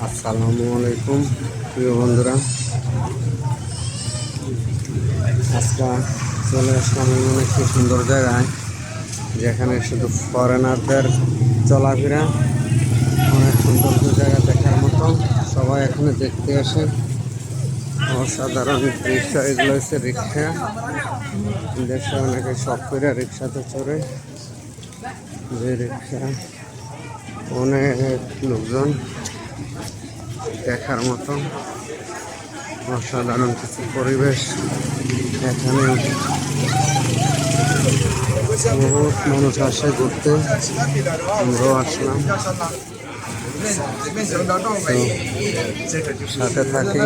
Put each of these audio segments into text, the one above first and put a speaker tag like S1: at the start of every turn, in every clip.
S1: আসসালামু আলাইকুম প্রিয় বন্ধুরা, আজকে চলে আসলাম এমন একটি সুন্দর জায়গায় যেখানে শুধু ফরেনারদের চলাফেরা। অনেক সৌন্দর্য জায়গা দেখার মতো, সবাই এখানে দেখতে আসে। অসাধারণ দৃশ্য এগুলো হচ্ছে রিক্সা। দেশে অনেকে শখ করে রিক্সাতে চড়ে, যে রিক্সা অনেক লোকজন দেখার মতো অসাধারণ কিছু পরিবেশ। এখানে বহুত মানুষ আসে ঘুরতে, আমরাও আসলাম। সাথে থাকি,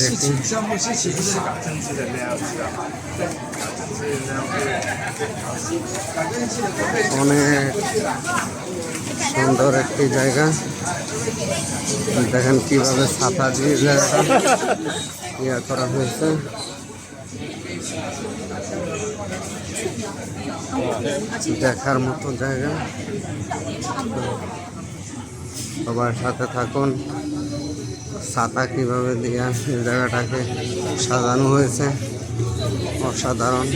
S1: দেখি। অনেক সুন্দর একটি জায়গা, দেখেন কিভাবে ছাতা দিয়ে জায়গাটা ইয়া করা হয়েছে। দেখার মতো জায়গা, সবার সাথে থাকুন। ছাতা কিভাবে দিয়ে জায়গাটাকে সাজানো হয়েছে, অসাধারণ।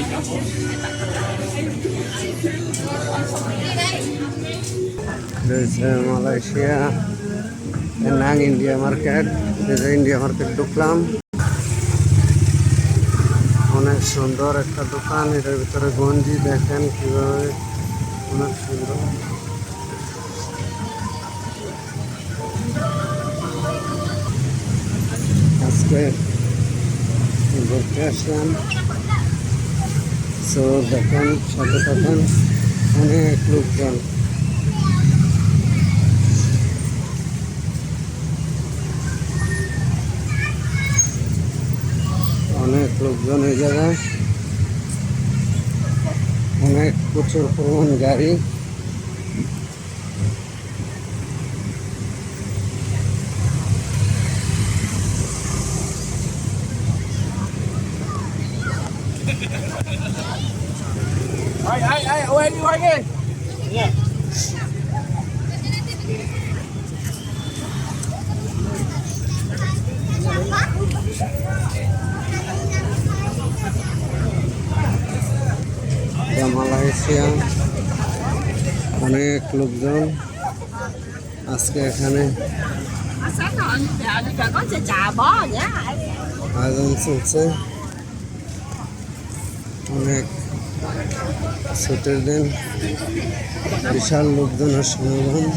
S1: মালয়েশিয়া নাং ইন্ডিয়া মার্কেট, ইন্ডিয়া মার্কেট ঢুকলাম। অনেক সুন্দর একটা দোকান, এটার ভিতরে গঞ্জি দেখেন কিভাবে অনেক সুন্দর। আজকে ঘুরতে আসলাম, সো দেখেন, সাথে থাকেন। অনেক লোকজন, অনেক লোকজন এই জায়গায়, অনেক প্রচুর পরিমাণ গাড়ি। মালয়েশিয়া অনেক লোকজন আজকে এখানে আয়োজন চলছে। অনেক ছুটির দিন, বিশাল লোকজনের সমাগম।